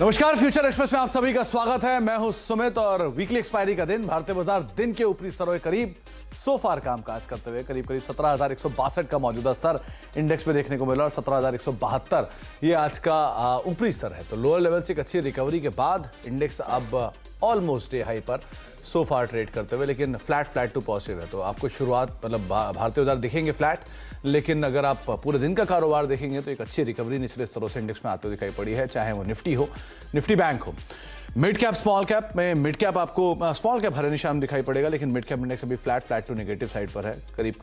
नमस्कार, future express में आप सभी का स्वागत है। मैं हूं सुमित और वीकली एक्सपायरी का दिन भारतीय बाजार दिन के ऊपरी स्तरों के करीब सोफार कामकाज करते हुए करीब 17,162 का मौजूदा स्तर इंडेक्स में देखने को मिला और 17,172 ये आज का ऊपरी स्तर है। तो लोअर लेवल से एक अच्छी रिकवरी के बाद इंडेक्स अब ऑलमोस्ट डे हाई पर सोफार ट्रेड करते हुए, लेकिन फ्लैट टू पॉजिटिव है। तो आपको शुरुआत मतलब भारतीय बाजार दिखेंगे फ्लैट, लेकिन अगर आप पूरे दिन का कारोबार देखेंगे तो एक अच्छी रिकवरी निचले स्तरों से इंडेक्स में आते हुए दिखाई पड़ी है, चाहे वो निफ्टी हो, निफ्टी बैंक हो। मिड कैप स्मॉल कैप में मिड कैप आपको स्मॉल कैप हरे निशान दिखाई पड़ेगा, लेकिन मिड कैप इंडेक्स अभी फ्लैट टू नेगेटिव साइड पर है, करीब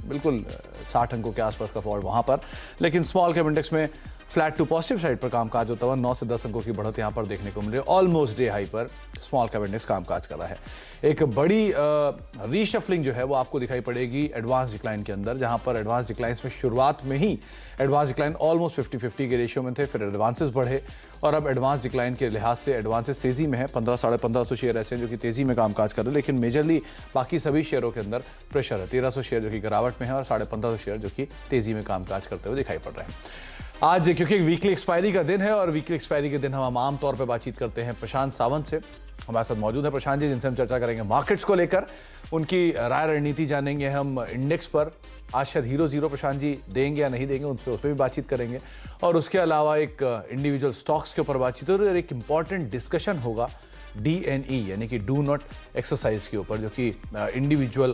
बिल्कुल 60 अंकों के आसपास का फॉल वहां पर। लेकिन स्मॉल कैप इंडेक्स में फ्लैट टू पॉजिटिव साइड पर कामकाज होता हुआ 9 से 10 अंकों की बढ़त यहां पर देखने को मिल रही है। ऑलमोस्ट डे हाई पर स्मॉल कैप इंडेक्स कामकाज कर रहा है। एक बड़ी रीशफलिंग जो है वो आपको दिखाई पड़ेगी एडवांस डिक्लाइन के अंदर, जहां पर एडवांस डिक्लाइंस में शुरुआत में ही एडवांस डिक्लाइन ऑलमोस्ट 50-50 के रेशियो में थे, फिर एडवांसेस बढ़े और अब एडवांस डिक्लाइन के लिहाज से एडवांसेस तेजी में है। 1500-1550 शेयर ऐसे हैं जो कि तेजी में कामकाज कर रहे हैं, लेकिन मेजरली बाकी सभी शेयरों के अंदर प्रेशर है। 1300 शेयर जो कि गिरावट में है और 1550 शेयर जो कि तेजी में कामकाज करते हुए दिखाई पड़ रहे हैं। आज क्योंकि वीकली एक्सपायरी का दिन है और वीकली एक्सपायरी के दिन हम आम तौर पे बातचीत करते हैं प्रशांत सावंत से। हमारे साथ मौजूद है प्रशांत जी, जिनसे हम चर्चा करेंगे मार्केट्स को लेकर, उनकी राय रणनीति जानेंगे हम इंडेक्स पर। आज शायद हीरो प्रशांत जी देंगे या नहीं देंगे उस पर भी बातचीत करेंगे, और उसके अलावा एक इंडिविजुअल स्टॉक्स के ऊपर बातचीत और एक इंपॉर्टेंट डिस्कशन होगा DNE यानी कि डू नॉट एक्सरसाइज के ऊपर, जो कि इंडिविजुअल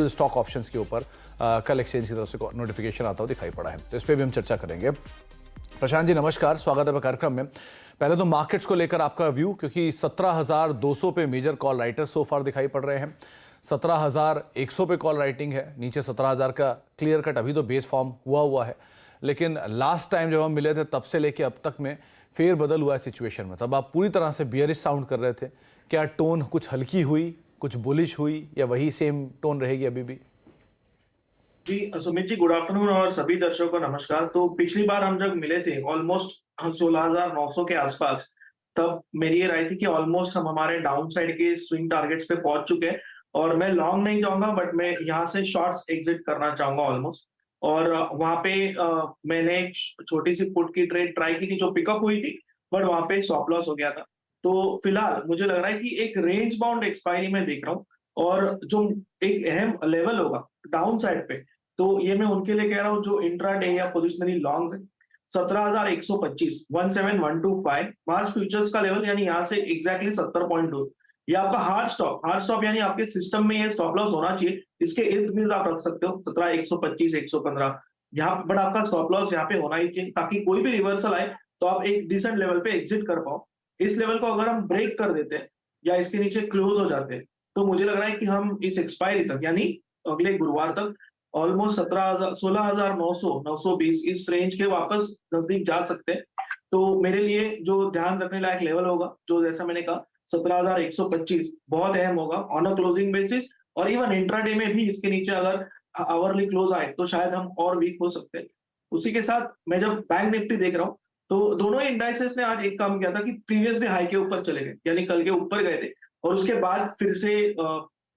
स्टॉक ऑप्शंस के ऊपर कल एक्सचेंज की तरफ से नोटिफिकेशन आता हुआ दिखाई पड़ा है, तो इस पर भी हम चर्चा करेंगे। प्रशांत जी नमस्कार, स्वागत है कार्यक्रम में। पहले तो मार्केट्स को लेकर आपका व्यू, क्योंकि 17,200 पे मेजर कॉल राइटर्स सो फार दिखाई पड़ रहे हैं, 17,100 पे कॉल राइटिंग है, नीचे 17,000 का क्लियर कट अभी तो बेस फॉर्म हुआ है, लेकिन लास्ट टाइम जब हम मिले थे तब से लेके अब तक में फेर बदल हुआ है सिचुएशन में। तब आप पूरी तरह से बियरिश साउंड कर रहे थे, क्या टोन कुछ हल्की हुई, कुछ बुलिश हुई, या वही सेम टोन रहेगी अभी भी? जी सुमित जी, गुड आफ्टरनून और सभी दर्शकों को नमस्कार। तो पिछली बार हम जब मिले थे ऑलमोस्ट 16,900 के आसपास, तब मेरी ये राय थी कि ऑलमोस्ट हम हमारे डाउन साइड के स्विंग टारगेट्स पे पहुंच चुके हैं और मैं लॉन्ग नहीं जाऊंगा, बट मैं यहाँ से शॉर्ट्स एग्जिट करना चाहूंगा ऑलमोस्ट। और वहां पे मैंने एक छोटी सी पुट की ट्रेड ट्राई की थी जो पिकअप हुई थी, बट वहां पे स्टॉप लॉस हो गया था। तो फिलहाल मुझे लग रहा है कि एक रेंज बाउंड एक्सपायरी में देख रहा हूँ, और जो एक अहम लेवल होगा डाउन साइड पे, तो ये मैं उनके लिए कह रहा हूँ जो इंट्राडे या पोजिशनरी लॉन्ग है। 17,125 17,125 मार्च फ्यूचर्स का लेवल, यानी यहाँ से एग्जैक्टली 70.2 ये आपका हार्ड स्टॉप यानी आपके सिस्टम में ये स्टॉप लॉस होना चाहिए। इसके इर्द गिर्द आप रख सकते हो 17,125 115 यहाँ, बट आपका स्टॉप लॉस यहाँ पे होना ही चाहिए ताकि कोई भी रिवर्सल आए तो आप एक डिसेंट लेवल पे एग्जिट कर पाओ। इस लेवल को अगर हम ब्रेक कर देते हैं या इसके नीचे क्लोज हो जाते हैं, तो मुझे लग रहा है कि हम इस एक्सपायरी तक यानी अगले गुरुवार तक ऑलमोस्ट 16,920 इस रेंज के वापस नजदीक जा सकते हैं। तो मेरे लिए जो ध्यान रखने लायक लेवल होगा, जो जैसा मैंने कहा 17,125 बहुत अहम होगा ऑन अ क्लोजिंग बेसिस, और इवन इंट्राडे में भी इसके नीचे अगर आवरली क्लोज आए तो शायद हम और वीक हो सकते हैं। उसी के साथ मैं जब बैंक निफ्टी देख रहा हूँ, तो दोनों ही इंडाइसेस ने आज एक काम किया था कि प्रीवियस डे हाई के ऊपर चले गए, यानी कल के ऊपर गए थे और उसके बाद फिर से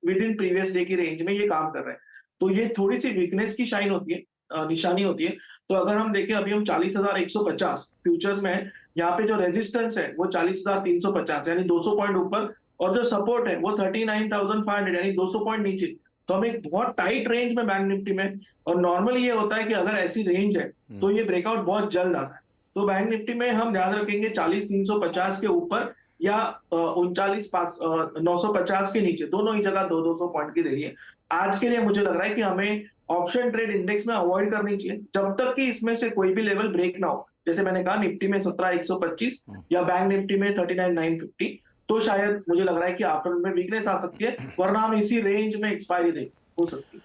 विद इन प्रीवियस डे की रेंज में ये काम कर रहे हैं। तो ये थोड़ी सी वीकनेस की शाइन होती है, निशानी होती है। तो अगर हम देखें अभी हम 40,150 फ्यूचर्स में है, यहाँ पे जो रेजिस्टेंस है वो 40,350 यानी 200 पॉइंट ऊपर, और जो सपोर्ट है वो 39,500 यानी 200 पॉइंट नीचे। तो हम एक बहुत टाइट रेंज में बैंक निफ्टी में, और नॉर्मली ये होता है कि अगर ऐसी रेंज है तो ये ब्रेकआउट बहुत जल्द आता है। तो बैंक निफ्टी में हम ध्यान रखेंगे 40,350 के ऊपर या 39,950 के नीचे, दोनों ही जगह 200 पॉइंट की देरी है। आज के लिए मुझे लग रहा है कि हमें ऑप्शन ट्रेड इंडेक्स में अवॉइड करनी चाहिए जब तक कि इसमें से कोई भी लेवल ब्रेक ना हो। जैसे मैंने कहा निफ्टी में 17,125 या बैंक निफ्टी में 39,950, तो शायद मुझे लग रहा है कि आफ्टरनून में वीकनेस आ सकती है, वरना हम इसी रेंज में एक्सपायरी देख हो सकती है।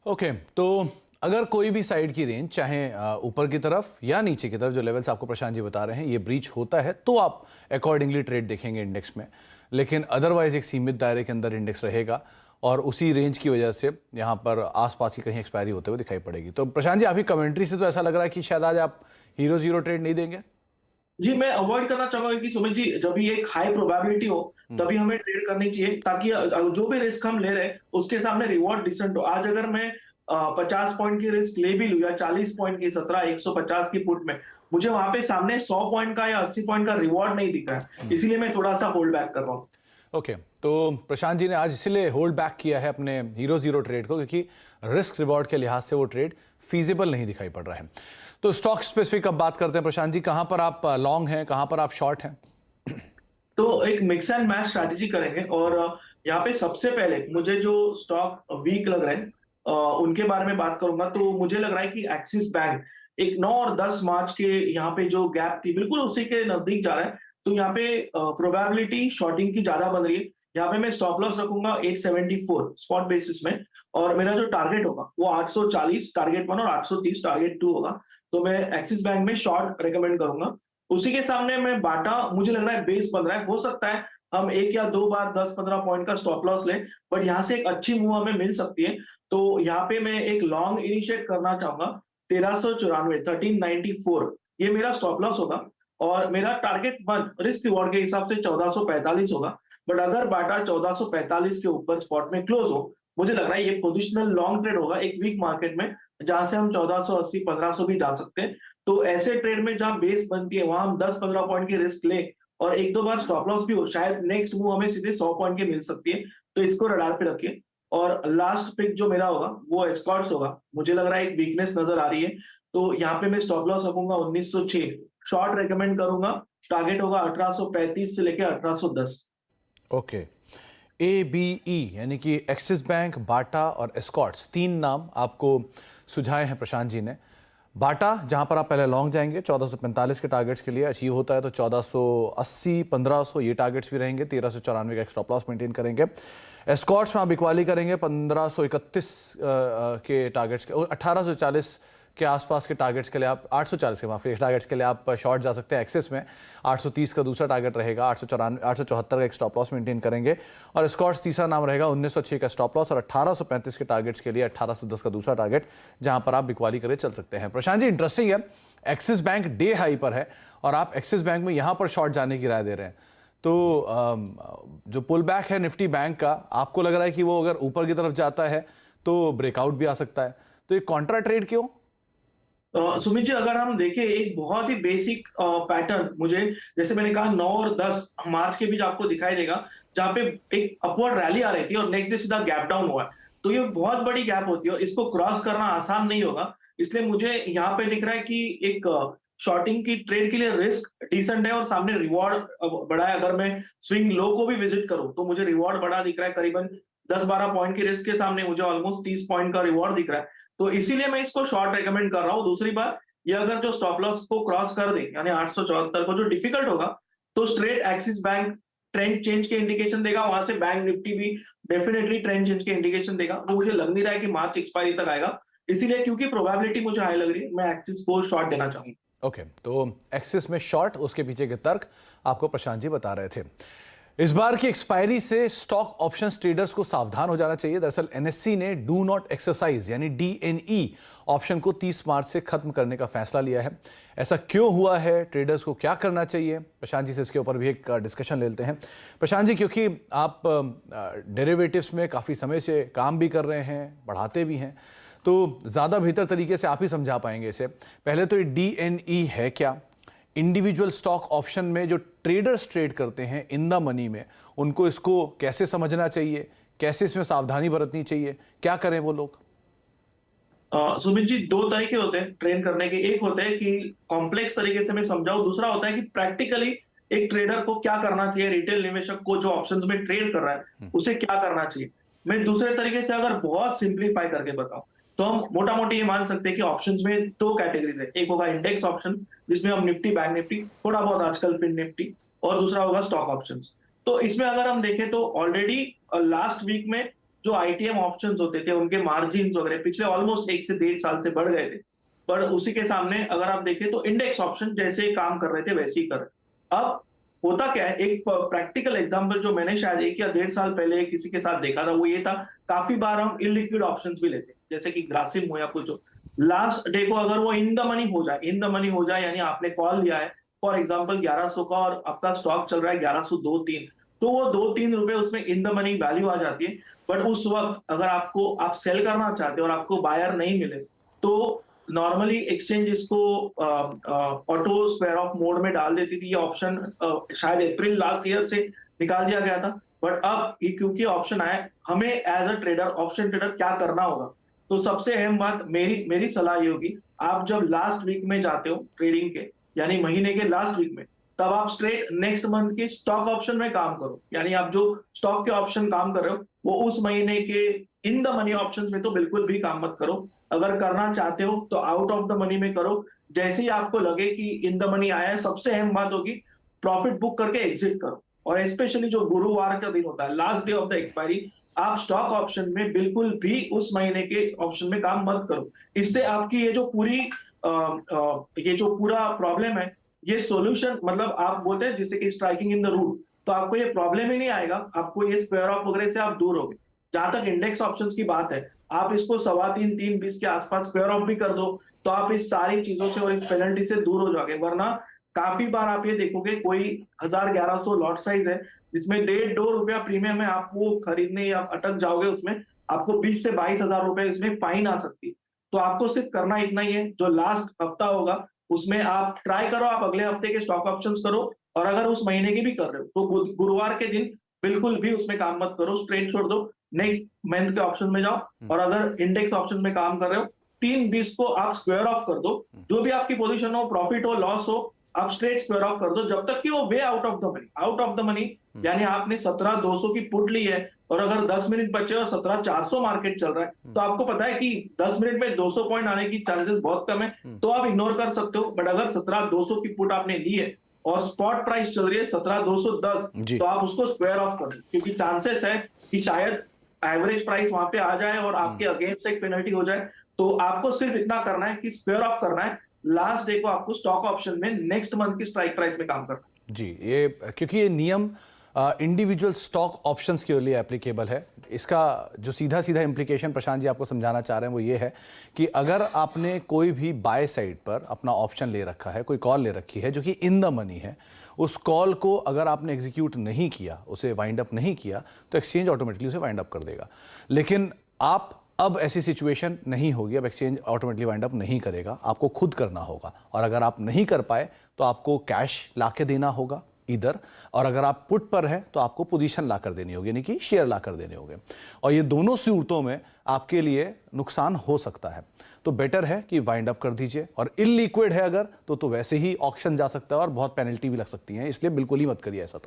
ओके, तो अगर कोई भी साइड की रेंज चाहे ऊपर की तरफ या नीचे की तरफ, जो लेवल्स आपको प्रशांत जी बता रहे हैं, ये ब्रीच होता है तो आप अकॉर्डिंगली ट्रेड देखेंगे इंडेक्स में, लेकिन अदरवाइज एक सीमित दायरे के अंदर इंडेक्स रहेगा और उसी रेंज की वजह से यहाँ पर आसपास की कहीं एक्सपायरी होते हुए दिखाई पड़ेगी। तो प्रशांत जी, आपकी कमेंट्री से तो ऐसा लग रहा है कि शायद आज आप हीरो ट्रेड नहीं देंगे। जी, मैं अवॉइड करना चाहूंगा कि सुमित जी, जब भी एक हाई प्रोबेबिलिटी हो तभी हमें ट्रेड करनी चाहिए, ताकि जो भी रिस्क हम ले रहे हैं उसके सामने रिवॉर्ड डिसेंट हो। आज अगर मैं 50 पॉइंट की रिस्क ले भी लूं या 40 पॉइंट की 150 की पुट में, मुझे वहां पे सामने 100 पॉइंट का या 80 पॉइंट का रिवॉर्ड नहीं दिख रहा है, इसीलिए मैं थोड़ा सा होल्ड बैक कर रहा हूँ। ओके, तो प्रशांत जी ने आज इसलिए होल्ड बैक किया है अपने हीरो जीरो ट्रेड को, क्योंकि रिस्क रिवॉर्ड के लिहाज से वो ट्रेड फीजिबल नहीं दिखाई पड़ रहा है। तो स्टॉक स्पेसिफिक अब बात करते हैं प्रशांत जी, कहां पर आप लॉन्ग हैं, कहां पर आप शॉर्ट हैं? तो एक मिक्स एंड मैच स्ट्रैटेजी करेंगे और यहाँ पे सबसे पहले मुझे जो स्टॉक वीक लग रहे हैं उनके बारे में बात करूंगा। तो मुझे लग रहा है कि एक्सिस बैंक एक 9 और 10 मार्च के यहाँ पे जो गैप थी बिल्कुल उसी के नजदीक जा रहा है। तो यहाँ पे प्रोबेबिलिटी शॉर्टिंग की ज्यादा बन रही है। यहाँ पे मैं स्टॉप लॉस रखूंगा 874 स्पॉट बेसिस में, और मेरा जो टारगेट होगा वो 840 टारगेट 1 और 830 टारगेट 2 होगा। तो मैं एक्सिस बैंक में शॉर्ट रेकमेंड करूंगा। उसी के सामने मैं बाटा, मुझे लग रहा है बेस बन रहा है, हो सकता है हम एक या दो बार 10-15 पॉइंट का स्टॉप लॉस लें, बट यहाँ से एक अच्छी मूव हमें मिल सकती है। तो यहाँ पे मैं एक लॉन्ग इनिशिएट करना चाहूंगा 1394 1394, ये मेरा स्टॉप लॉस होगा। और मेरा टारगेट 1 रिस्क रिवॉर्ड के हिसाब से 1445 होगा। बट अगर बाटा 1445 के ऊपर स्पॉट में क्लोज हो, मुझे लग रहा है ये पोजिशनल लॉन्ग ट्रेड होगा एक वीक मार्केट में, जहां से हम 1480 1500 भी जा सकते हैं। तो ऐसे ट्रेड में जहां बेस बनती है वहां हम 10-15 पॉइंट की रिस्क ले और एक दो बार स्टॉप लॉस भी हो, शायद नेक्स्ट मूव हमें सीधे 100 पॉइंट की मिल सकती है। तो इसको रडार पे रखिए। और लास्ट पिक जो मेरा होगा वो एस्कॉर्ट्स होगा। मुझे लग रहा है एक वीकनेस नजर आ रही है, तो यहाँ पे मैं स्टॉप लॉस रखूंगा 1906, शॉर्ट रेकमेंड करूंगा। टारगेट होगा 1835 से लेकर 1810। ओके, ABE यानी कि एक्सिस बैंक, बाटा और एस्कॉर्ट्स, तीन नाम आपको सुझाए हैं प्रशांत जी ने। बाटा जहां पर आप पहले लॉन्ग जाएंगे 1445 के टारगेट्स के लिए, अचीव होता है तो 1480 1500 ये टारगेट्स भी रहेंगे। 1394 का एक स्टॉप लॉस मेंटेन करेंगे। एस्कॉर्ट्स में आप इक्वाली करेंगे 1531 के टारगेट्स के, और 1840 के आसपास के टारगेट्स के लिए आप 840 के माफी टारगेट्स के लिए आप शॉर्ट जा सकते हैं। एक्सिस में 830 का दूसरा टारगेट रहेगा, 874 का एक स्टॉप लॉस मेंटेन करेंगे। और एस्कॉर्ट्स तीसरा नाम रहेगा 1906 का स्टॉप लॉस, और 1835 के टारगेट्स के लिए 1810 का दूसरा टारगेट, जहां पर आप बिकवाली करे चल सकते हैं। प्रशांत जी, इंटरेस्टिंग है, एक्सिस बैंक डे हाई पर है और आप एक्सिस बैंक में यहां पर शॉर्ट जाने की राय दे रहे हैं। तो जो पुल बैक है निफ्टी बैंक का, आपको लग रहा है कि वो अगर ऊपर की तरफ जाता है तो ब्रेकआउट भी आ सकता है, तो ये कॉन्ट्रा ट्रेड क्यों? सुमित जी, अगर हम देखें एक बहुत ही बेसिक पैटर्न, मुझे जैसे मैंने कहा 9 और 10 मार्च के बीच आपको दिखाई देगा, जहां पे एक अपवर्ड रैली आ रही थी और नेक्स्ट डे सीधा गैप डाउन हुआ है। तो ये बहुत बड़ी गैप होती है और इसको क्रॉस करना आसान नहीं होगा। इसलिए मुझे यहाँ पे दिख रहा है कि एक शॉर्टिंग की ट्रेड के लिए रिस्क डिसेंट है और सामने रिवॉर्ड बड़ा है। अगर मैं स्विंग लो को भी विजिट करूं तो मुझे रिवॉर्ड बड़ा दिख रहा है, करीबन 10-12 पॉइंट की रिस्क के सामने मुझे ऑलमोस्ट 30 पॉइंट का रिवॉर्ड दिख रहा है। तो इसीलिए मैं इसको शॉर्ट रेकमेंड कर रहा हूं। दूसरी बात, ये अगर जो स्टॉप लॉस को क्रॉस कर दे यानी 874 को, जो डिफिकल्ट होगा, तो straight axis bank trend change के इंडिकेशन देगा, वहां से बैंक निफ्टी भी डेफिनेटली ट्रेंड चेंज के इंडिकेशन देगा। वो मुझे लग नहीं रहा है कि मार्च एक्सपायरी तक आएगा, इसीलिए क्योंकि प्रोबेबिलिटी मुझे हाई लग रही है, मैं एक्सिस को शॉर्ट देना चाहूंगा। ओके, तो एक्सिस में शॉर्ट, उसके पीछे के तर्क आपको प्रशांत जी बता रहे थे। इस बार की एक्सपायरी से स्टॉक ऑप्शंस ट्रेडर्स को सावधान हो जाना चाहिए। दरअसल एनएससी ने डू नॉट एक्सरसाइज यानी DNE ऑप्शन को 30 मार्च से खत्म करने का फैसला लिया है। ऐसा क्यों हुआ है, ट्रेडर्स को क्या करना चाहिए, प्रशांत जी से इसके ऊपर भी एक डिस्कशन लेते हैं। प्रशांत जी, क्योंकि आप डेरिवेटिव्स में काफ़ी समय से काम भी कर रहे हैं, बढ़ाते भी हैं, तो ज़्यादा बेहतर तरीके से आप ही समझा पाएंगे इसे। पहले तो ये DNE है क्या, इंडिविजुअल स्टॉक ऑप्शन में जो ट्रेडर्स ट्रेड करते हैं इन द मनी में, उनको इसको कैसे समझना चाहिए, कैसे इसमें सावधानी बरतनी चाहिए, क्या करें वो लोग? सुमित जी, दो तरीके होते हैं ट्रेड करने के। एक होता है कि कॉम्प्लेक्स तरीके से मैं समझाऊं, दूसरा होता है कि प्रैक्टिकली एक ट्रेडर को क्या करना चाहिए, रिटेल निवेशक को जो ऑप्शंस में ट्रेड कर रहा है उसे क्या करना चाहिए। मैं दूसरे तरीके से अगर बहुत सिंप्लीफाई करके बताऊं तो हम मोटा मोटी ये मान सकते हैं कि ऑप्शंस में दो कैटेगरीज है। एक होगा इंडेक्स ऑप्शन, जिसमें हम निफ्टी, बैंक निफ्टी, थोड़ा बहुत आजकल फिन निफ्टी, और दूसरा होगा स्टॉक ऑप्शंस। तो इसमें अगर हम देखें तो ऑलरेडी लास्ट वीक में जो ITM ऑप्शंस होते थे उनके मार्जिन वगैरह पिछले ऑलमोस्ट 1 से 1.5 साल से बढ़ गए थे, पर उसी के सामने अगर आप देखें तो इंडेक्स ऑप्शन जैसे काम कर रहे थे वैसे ही कर रहे। अब होता क्या है, एक प्रैक्टिकल एग्जांपल जो मैंने शायद 1 या 1.5 साल पहले किसी के साथ देखा था, वो ये था, काफी बार हम इलिक्विड ऑप्शंस भी लेते हैं, जैसे कि ग्रासिम हो या कुछ हो। लास्ट डे को अगर वो इन द मनी हो जाए यानी आपने कॉल लिया है फॉर एग्जांपल 1100 का और आपका स्टॉक चल रहा है 1102-3, तो वो 2-3 रुपए उसमें इन द मनी वैल्यू आ जाती है। बट उस वक्त अगर आप सेल करना चाहते हो और आपको बायर नहीं मिले तो नॉर्मली एक्सचेंज इसको ऑटो स्क्वायर ऑफ मोड में डाल देती थी। ये ऑप्शन शायद अप्रैल लास्ट ईयर से निकाल दिया गया था, बट अब क्योंकि ऑप्शन आया, हमें as a trader, option trader क्या करना होगा। तो सबसे अहम बात मेरी सलाह ये होगी, आप जब लास्ट वीक में जाते हो ट्रेडिंग के, यानी महीने के लास्ट वीक में, तब आप स्ट्रेट नेक्स्ट मंथ के स्टॉक ऑप्शन में काम करो। यानी आप जो स्टॉक के ऑप्शन काम कर रहे हो वो उस महीने के इन द मनी ऑप्शंस में तो बिल्कुल भी काम मत करो। अगर करना चाहते हो तो आउट ऑफ द मनी में करो। जैसे ही आपको लगे कि इन द मनी आया है, सबसे अहम बात होगी प्रॉफिट बुक करके एग्जिट करो। और स्पेशली जो गुरुवार का दिन होता है, last day of the expiry, आप स्टॉक ऑप्शन में बिल्कुल भी उस महीने के ऑप्शन में काम मत करो। इससे आपकी ये जो पूरा प्रॉब्लम है, ये सॉल्यूशन, मतलब आप बोलते हैं जैसे कि स्ट्राइकिंग इन द रूट, तो आपको ये प्रॉब्लम ही नहीं आएगा। आपको ये स्क्वायर ऑफ वगैरह से आप दूर होगे। जहां तक इंडेक्स ऑप्शंस की बात है, आप इसको 3.25-3.20 के आसपास स्क्वायर ऑफ भी कर दो तो आप इस सारी चीजों से और इस पेनल्टी से दूर हो जाओगे। वरना काफी बार आप ये देखोगे कोई 1100 लॉट साइज है जिसमें 1.5-2 रुपया प्रीमियम है, आप वो खरीदने या अटक जाओगे उसमें, आपको 20 से 22 हजार रुपए इसमें फाइन आ सकती है। तो आपको सिर्फ करना इतना ही है, जो लास्ट हफ्ता होगा उसमें आप ट्राई करो, आप अगले हफ्ते के स्टॉक ऑप्शंस करो, और अगर उस महीने की भी कर रहे हो तो गुरुवार के दिन बिल्कुल भी उसमें काम मत करो, स्ट्रेट छोड़ दो, नेक्स्ट मंथ के ऑप्शन में जाओ। और अगर इंडेक्स ऑप्शन में काम कर रहे हो, 3.20 को आप स्क्वायर ऑफ कर दो। जो भी आपकी पोजीशन हो, प्रॉफिट हो, लॉस हो, आप स्ट्रेट स्क्वायर ऑफ कर दो, जब तक कि वो way out of the money. यानी आपने 17,200 की पुट ली है और अगर 10 मिनट बचे और 17,400 मार्केट चल रहा है, तो आपको पता है कि 10 मिनट में 200 पॉइंट आने की चांसेस बहुत कम है, तो आप इग्नोर कर सकते हो। बट अगर 17,200 की पुट आपने ली है और स्पॉट प्राइस चल रही है 17,210, तो आप उसको स्क्वायर ऑफ कर दो, क्योंकि चांसेस है कि शायद एवरेज प्राइस वहां पे आ जाए और आपके अगेंस्ट एक पेनल्टी हो जाए। तो आपको सिर्फ इतना करना है कि स्क्वायर ऑफ करना है। लास्ट डे को आपको स्टॉक ऑप्शन में नेक्स्ट मंथ की स्ट्राइक प्राइस में काम करना है। जी, ये क्योंकि ये नियम इंडिविजुअल स्टॉक ऑप्शंस के लिए एप्लीकेबल है। इसका जो सीधा सीधा इम्प्लीकेशन प्रशांत जी आपको समझाना चाह रहे हैं वो ये है कि अगर आपने कोई भी बाय साइड पर अपना ऑप्शन ले रखा है, कोई कॉल ले रखी है जो कि इन द मनी है, उस कॉल को अगर आपने एग्जीक्यूट नहीं किया, उसे वाइंड अप नहीं किया, तो एक्सचेंज ऑटोमेटिकली उसे वाइंड अप कर देगा। लेकिन आप अब ऐसी सिचुएशन नहीं होगी, अब एक्सचेंज ऑटोमेटिकली वाइंड अप नहीं करेगा, आपको खुद करना होगा। और अगर आप नहीं कर पाए तो आपको कैश ला के देना होगा इधर, और अगर आप पुट पर हैं तो आपको पोजीशन ला कर देनी होगी, यानी कि शेयर ला कर देने होंगे। और ये दोनों सूरतों में आपके लिए नुकसान हो सकता है, तो बेटर है कि वाइंड अप कर दीजिए। और इलिक्विड है अगर तो वैसे ही ऑक्शन जा सकता है और बहुत पेनल्टी भी लग सकती है, इसलिए बिल्कुल ही मत करिए ऐसा।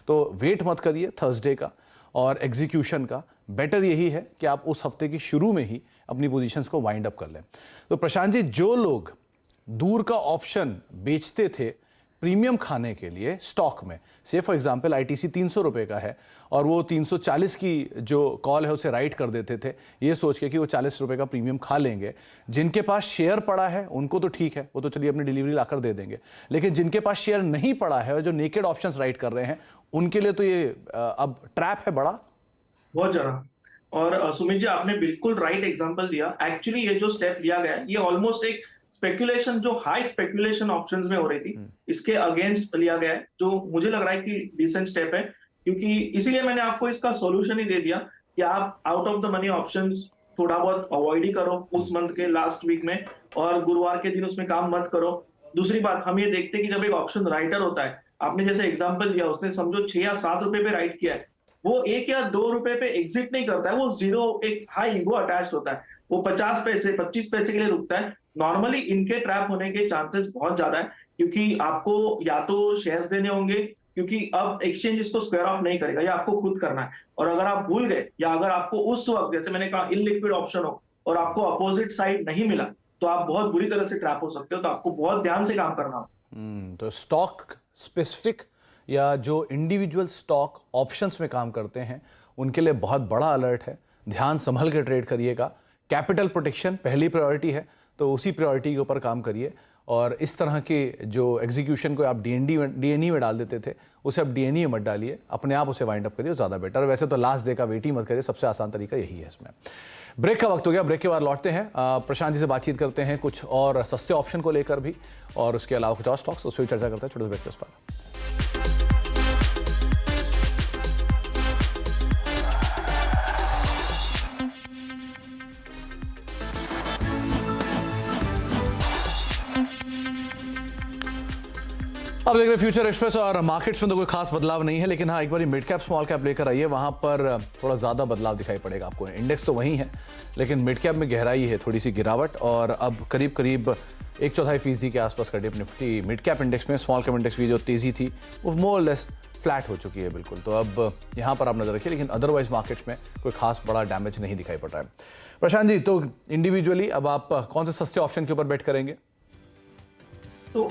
तो वेट मत करिए थर्सडे का और एग्जीक्यूशन का। बेटर यही है कि आप उस हफ्ते की शुरू में ही अपनी पोजीशंस को वाइंड अप कर लें। तो प्रशांत जी, जो लोग दूर का ऑप्शन बेचते थे प्रीमियम खाने के लिए स्टॉक में, से फॉर एग्जांपल आईटीसी 300 रुपए का है और वो 340 की जो कॉल है उसे राइट कर देते थे ये सोच के कि वो 40 रुपए का प्रीमियम खा लेंगे। जिनके पास शेयर पड़ा है उनको तो ठीक है, वो तो चलिए अपनी डिलीवरी लाकर दे देंगे, लेकिन जिनके पास शेयर नहीं पड़ा है और जो नेकेड ऑप्शंस राइट कर रहे हैं, उनके लिए तो ये अब ट्रैप है बड़ा, बहुत ज्यादा। और सुमित जी, आपने बिल्कुल राइट एग्जांपल दिया। एक्चुअली ये जो स्टेप लिया गया है, ये ऑलमोस्ट एक स्पेकुलेशन, जो हाई स्पेकुलेशन ऑप्शंस में हो रही थी, इसके अगेंस्ट लिया गया है, जो मुझे लग रहा है कि डिसेंट स्टेप है। क्योंकि इसीलिए मैंने आपको इसका सॉल्यूशन ही दे दिया कि आप out of the money options थोड़ा बहुत अवॉइड ही करो उस मंथ के लास्ट वीक में, और गुरुवार के दिन उसमें काम मत करो। दूसरी बात, हम ये देखते हैं कि जब एक ऑप्शन राइटर होता है, आपने जैसे एग्जाम्पल दिया, उसने समझो 6 या 7 रुपए पे राइट किया है, वो 1 या 2 रुपए पे एग्जिट नहीं करता है, वो जीरो, एक हाई ईगो अटैच्ड होता है, वो 50 पैसे 25 पैसे के लिए रुकता है। नॉर्मली इनके ट्रैप होने के चांसेस बहुत ज्यादा है, क्योंकि आपको या तो शेयर्स देने होंगे, क्योंकि अब एक्सचेंज इसको स्क्वायर ऑफ नहीं करेगा, या आपको खुद करना है। और अगर आप भूल गए, या अगर आपको उस वक्त, जैसे मैंने कहा, इनलिक्विड ऑप्शन हो और आपको अपोजिट साइड नहीं मिला, तो आप बहुत बुरी तरह से ट्रैप हो सकते हो। तो आपको बहुत ध्यान से काम करना हो। तो स्टॉक स्पेसिफिक या जो इंडिविजुअल स्टॉक ऑप्शंस में काम करते हैं उनके लिए बहुत बड़ा अलर्ट है। ध्यान संभल के ट्रेड करिएगा। कैपिटल प्रोटेक्शन पहली प्रायोरिटी है, तो उसी प्रायोरिटी के ऊपर काम करिए। और इस तरह के जो एग्जीक्यूशन को आप डीएनई में डाल देते थे, उसे आप डीएनई मत डालिए, अपने आप उसे वाइंड अप करिए, ज़्यादा बेटर। वैसे तो लास्ट डे का वेट ही मत करिए, सबसे आसान तरीका यही है इसमें। ब्रेक का वक्त हो गया, ब्रेक के बाद लौटते हैं। प्रशांत जी से बातचीत करते हैं कुछ और सस्ते ऑप्शन को लेकर भी, और उसके अलावा कुछ और स्टॉक्स, उस पर भी चर्चा करते हैं छोटे ब्रेक के उस पर। अब देख रहे फ्यूचर एक्सप्रेस और मार्केट्स में तो कोई खास बदलाव नहीं है, लेकिन हाँ एक बार मिड कैप स्मॉल कैप लेकर आइए, वहां पर थोड़ा ज्यादा बदलाव दिखाई पड़ेगा आपको। इंडेक्स तो वही है लेकिन मिड कैप में गहराई है, थोड़ी सी गिरावट, और अब करीब करीब 1/4% के आसपास का dip Nifty mid cap index में। स्मॉल कैप इंडेक्स की जो तेजी थी वो मोर लेस फ्लैट हो चुकी है बिल्कुल। तो अब यहाँ पर आप नजर रखिए, लेकिन अदरवाइज मार्केट्स में कोई खास बड़ा डैमेज नहीं दिखाई पड़ रहा है। प्रशांत जी, तो इंडिविजुअली अब आप कौन से सस्ते ऑप्शन के ऊपर बेट करेंगे? तो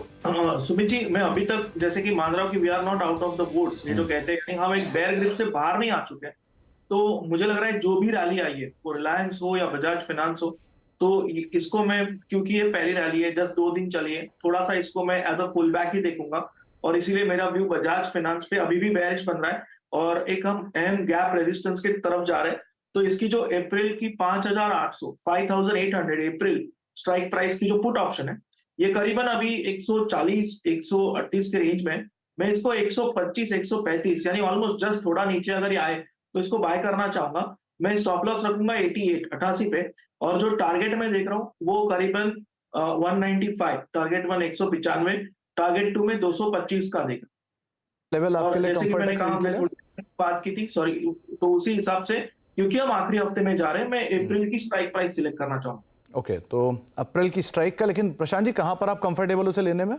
सुमित जी, मैं अभी तक जैसे कि मान रहा हूँ कि we are not out of the woods, ये जो कहते हैं हम एक बेयर ग्रिप से बाहर नहीं आ चुके हैं। तो मुझे लग रहा है जो भी रैली आई है, वो रिलायंस हो या बजाज फाइनेंस हो, तो इसको मैं, क्योंकि ये पहली रैली है, जस्ट 2 दिन चली है, थोड़ा सा इसको मैं एज अ पुल बैक ही देखूंगा, और इसीलिए मेरा व्यू बजाज फाइनेंस पे अभी भी बेयरिश बन रहा है। और एक हम अहम गैप रेजिस्टेंस की तरफ जा रहे हैं। तो इसकी जो अप्रैल की 5800 अप्रैल स्ट्राइक प्राइस की जो पुट ऑप्शन है, ये करीबन अभी 140 138 के रेंज में। मैं इसको 125 135 यानी ऑलमोस्ट जस्ट थोड़ा नीचे अगर ये आए तो इसको बाय करना चाहूंगा। मैं स्टॉप लॉस रखूंगा 88 पे, और जो टारगेट मैं देख रहा हूँ वो करीबन 195, टारगेट 1 195, टारगेट 2 में 225 का देगा। लेवल आपके लिए जैसे कि मैंने कहा, मैं कंफर्टेबल? थोड़ी बात की थी, सॉरी, तो उसी हिसाब से, क्योंकि हम आखिरी हफ्ते में जा रहे हैं, मैं अप्रैल की स्ट्राइक प्राइस सिलेक्ट करना चाहूंगा। ओके, तो अप्रैल की स्ट्राइक का, लेकिन प्रशांत जी कहां पर आप कंफर्टेबल उसे लेने में?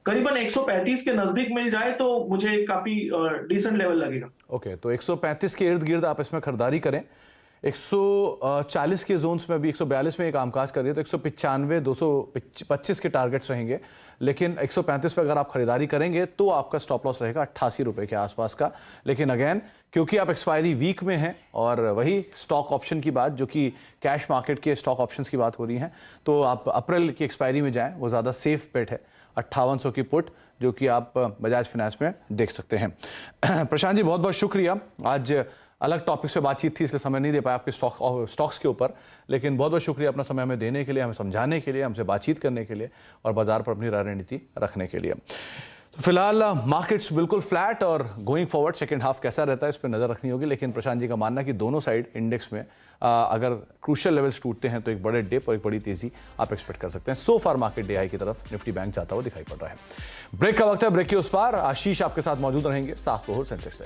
करीबन 135 के नजदीक मिल जाए तो मुझे काफी डिसेंट लेवल लगेगा। ओके, तो 135 के इर्द गिर्द आप इसमें खरीदारी करें। 140 के जोन्स में, अभी 142 में ये कामकाज कर रही है, तो 195 225 के टारगेट्स रहेंगे। लेकिन 135 पे अगर आप खरीदारी करेंगे तो आपका स्टॉप लॉस रहेगा 88 रुपए के आसपास का। लेकिन अगेन, क्योंकि आप एक्सपायरी वीक में हैं और वही स्टॉक ऑप्शन की बात, जो कि कैश मार्केट के स्टॉक ऑप्शंस की बात हो रही है, तो आप अप्रैल की एक्सपायरी में जाएं, वो ज़्यादा सेफ बेट है। 5800 की पुट जो कि आप बजाज फाइनेंस में देख सकते हैं। प्रशांत जी, बहुत बहुत शुक्रिया। आज अलग टॉपिक से बातचीत थी, इसलिए समय नहीं दे पाया आपके स्टॉक्स के ऊपर, लेकिन बहुत बहुत शुक्रिया अपना समय हमें देने के लिए, हमें समझाने के लिए, हमसे बातचीत करने के लिए और बाजार पर अपनी रणनीति रखने के लिए। तो फिलहाल मार्केट्स बिल्कुल फ्लैट, और गोइंग फॉरवर्ड सेकंड हाफ कैसा रहता है इस पर नज़र रखनी होगी। लेकिन प्रशांत जी का मानना है कि दोनों साइड इंडेक्स में अगर क्रूशियल लेवल्स टूटते हैं तो एक बड़े डिप और एक बड़ी तेजी आप एक्सपेक्ट कर सकते हैं। सो फार मार्केट डे हाई की तरफ निफ्टी बैंक जाता हुआ दिखाई पड़ रहा है। ब्रेक का वक्त है, ब्रेक के उस पार आशीष आपके साथ मौजूद रहेंगे, साथ सेंसेक्स